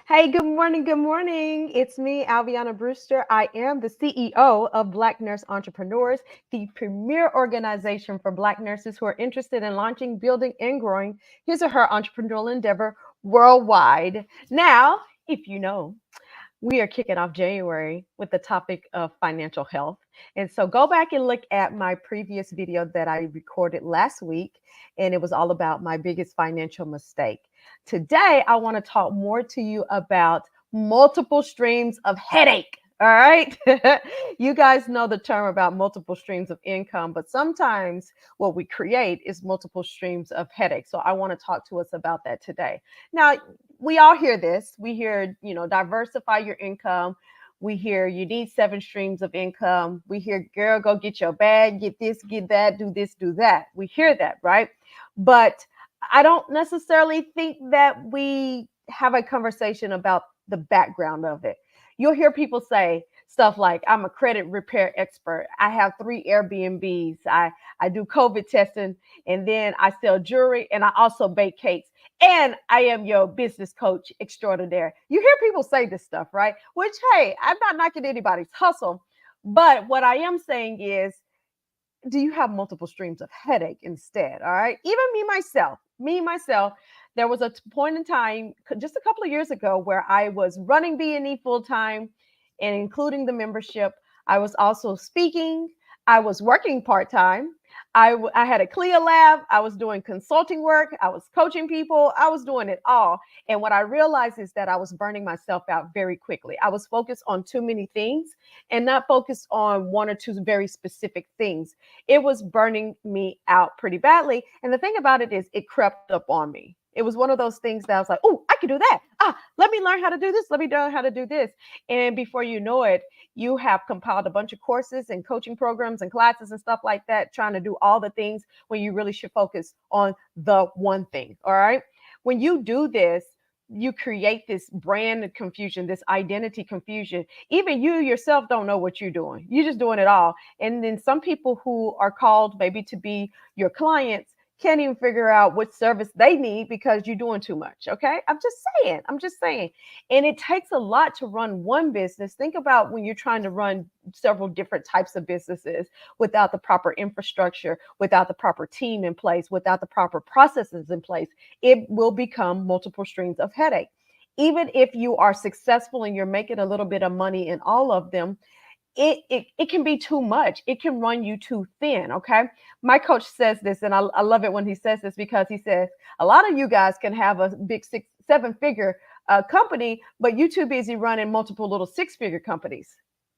Hey, good morning. Good morning. It's me, Alviana Brewster. I am the CEO of Black Nurse Entrepreneurs, the premier organization for Black nurses who are interested in launching, building, and growing his or her entrepreneurial endeavor worldwide. Now, if you know, we are kicking off January with the topic of financial health. And so go back and look at my previous video that I recorded last week, and it was all about my biggest financial mistake. Today, I want to talk more to you about multiple streams of headache. All right. You guys know the term about multiple streams of income, but sometimes what we create is multiple streams of headache. So I want to talk to us about that today. Now, we all hear this. We hear, diversify your income. We hear you need 7 streams of income. We hear, girl, go get your bag, get this, get that, do this, do that. We hear that, right? But I don't necessarily think that we have a conversation about the background of it. You'll hear people say stuff like, I'm a credit repair expert. I have 3 Airbnbs. I do COVID testing, and then I sell jewelry, and I also bake cakes, and I am your business coach extraordinaire. You hear people say this stuff, right? Which, hey, I'm not knocking anybody's hustle. But what I am saying is, do you have multiple streams of headache instead? All right. Even me myself, there was a point in time just a couple of years ago where I was running B&E full time and including the membership. I was also speaking. I was working part time. I had a CLIA lab. I was doing consulting work. I was coaching people. I was doing it all. And what I realized is that I was burning myself out very quickly. I was focused on too many things and not focused on one or two very specific things. It was burning me out pretty badly. And the thing about it is, it crept up on me. It was one of those things that I was like, oh, I can do that. Let me learn how to do this. Let me learn how to do this. And before you know it, you have compiled a bunch of courses and coaching programs and classes and stuff like that, trying to do all the things when you really should focus on the one thing. All right. When you do this, you create this brand confusion, this identity confusion. Even you yourself don't know what you're doing. You're just doing it all. And then some people who are called maybe to be your clients can't even figure out what service they need because you're doing too much. Okay. I'm just saying. And it takes a lot to run one business. Think about when you're trying to run several different types of businesses without the proper infrastructure, without the proper team in place, without the proper processes in place. It will become multiple streams of headache. Even if you are successful and you're making a little bit of money in all of them, it can be too much. It can run you too thin. Okay. My coach says this, and I love it when he says this because he says a lot of you guys can have a big 6, 7 figure company, but you too busy running multiple little 6 figure companies.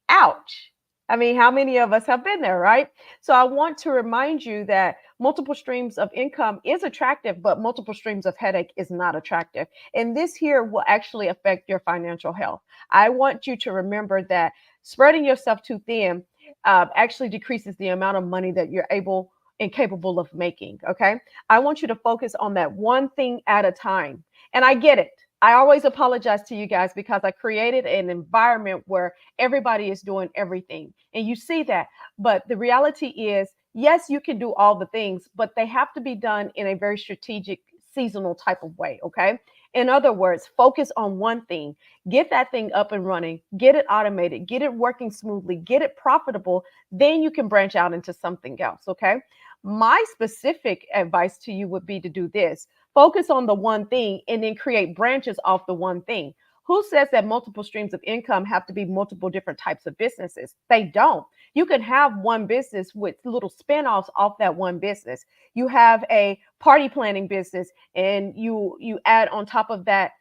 Ouch. I mean, how many of us have been there, right? So I want to remind you that multiple streams of income is attractive, but multiple streams of headache is not attractive. And this here will actually affect your financial health. I want you to remember that spreading yourself too thin actually decreases the amount of money that you're able and capable of making. Okay. I want you to focus on that one thing at a time. And I get it. I always apologize to you guys because I created an environment where everybody is doing everything. And you see that. But the reality is, yes, you can do all the things, but they have to be done in a very strategic, seasonal type of way. Okay. In other words, focus on one thing, get that thing up and running, get it automated, get it working smoothly, get it profitable. Then you can branch out into something else. Okay. My specific advice to you would be to do this: focus on the one thing and then create branches off the one thing. Who says that multiple streams of income have to be multiple different types of businesses? They don't. You can have one business with little spin-offs off that one business. You have a party planning business, and you add on top of that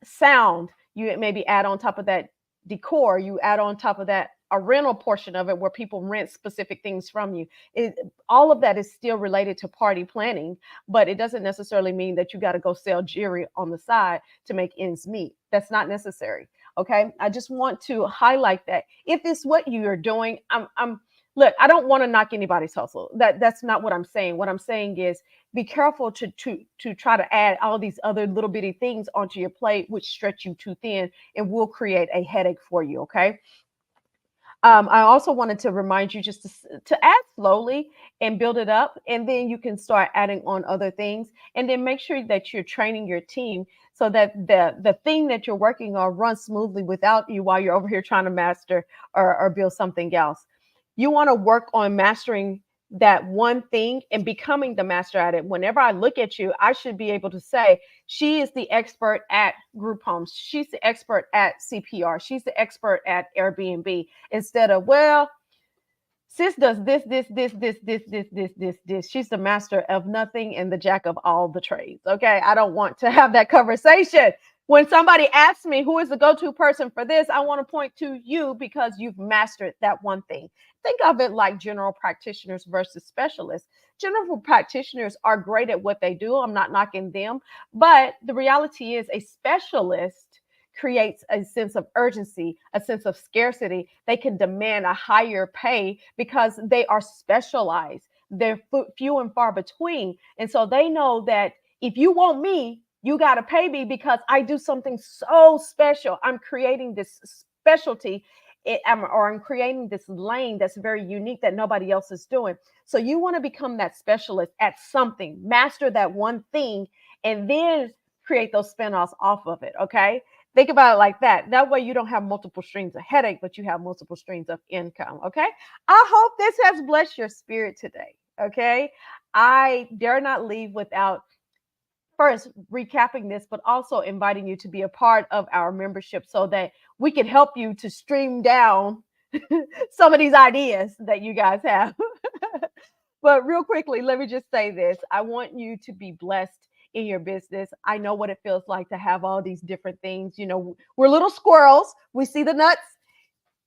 sound, you maybe add on top of that decor, you add on top of that a rental portion of it where people rent specific things from you. All of that is still related to party planning, but it doesn't necessarily mean that you got to go sell jewelry on the side to make ends meet. That's not necessary. Okay. I just want to highlight that if it's what you're doing, I'm look, I don't want to knock anybody's hustle. That's not what I'm saying. What I'm saying is be careful to try to add all these other little bitty things onto your plate, which stretch you too thin and will create a headache for you. Okay. I also wanted to remind you just to add slowly and build it up, and then you can start adding on other things, and then make sure that you're training your team so that the thing that you're working on runs smoothly without you while you're over here trying to master or build something else. You want to work on mastering that one thing and becoming the master at it. Whenever I look at you, I should be able to say, she is the expert at group homes. She's the expert at CPR. She's the expert at Airbnb. Instead of, well, sis does this. She's the master of nothing and the jack of all the trades. Okay. I don't want to have that conversation. When somebody asks me who is the go-to person for this, I want to point to you because you've mastered that one thing. Think of it like general practitioners versus specialists. General practitioners are great at what they do. I'm not knocking them, but the reality is a specialist creates a sense of urgency, a sense of scarcity. They can demand a higher pay because they are specialized. They're few and far between. And so they know that if you want me, you got to pay me because I do something so special. I'm creating this specialty, or I'm creating this lane that's very unique that nobody else is doing. So you want to become that specialist at something, master that one thing, and then create those spinoffs off of it. Okay. Think about it like that. That way you don't have multiple streams of headache, but you have multiple streams of income. Okay. I hope this has blessed your spirit today. Okay. I dare not leave without first recapping this, but also inviting you to be a part of our membership so that we can help you to stream down some of these ideas that you guys have. But real quickly, let me just say this. I want you to be blessed in your business. I know what it feels like to have all these different things. You know, we're little squirrels. We see the nuts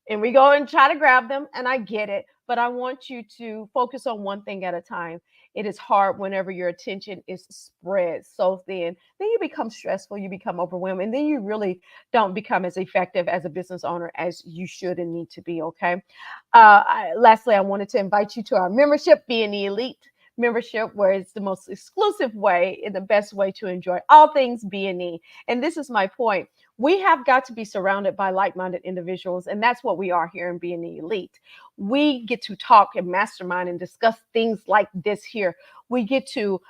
and we go and try to grab them, and I get it, but I want you to focus on one thing at a time. It is hard whenever your attention is spread so thin. Then you become stressful, you become overwhelmed, and then you really don't become as effective as a business owner as you should and need to be. Okay. Lastly, I wanted to invite you to our membership, Being the Elite membership, where it's the most exclusive way and the best way to enjoy all things B&E. And this is my point. We have got to be surrounded by like-minded individuals, and that's what we are here in B&E Elite. We get to talk and mastermind and discuss things like this here. We get to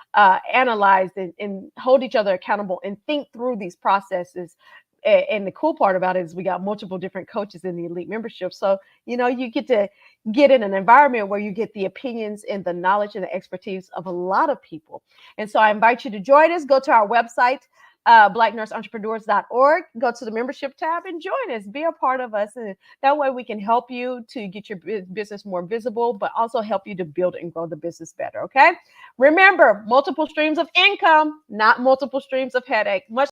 analyze and hold each other accountable and think through these processes. And the cool part about it is we got multiple different coaches in the Elite membership. So, you know, you get to get in an environment where you get the opinions and the knowledge and the expertise of a lot of people. And so I invite you to join us. Go to our website, blacknurseentrepreneurs.org. Go to the membership tab and join us. Be a part of us. And that way we can help you to get your business more visible, but also help you to build and grow the business better. Okay. Remember, multiple streams of income, not multiple streams of headache. Much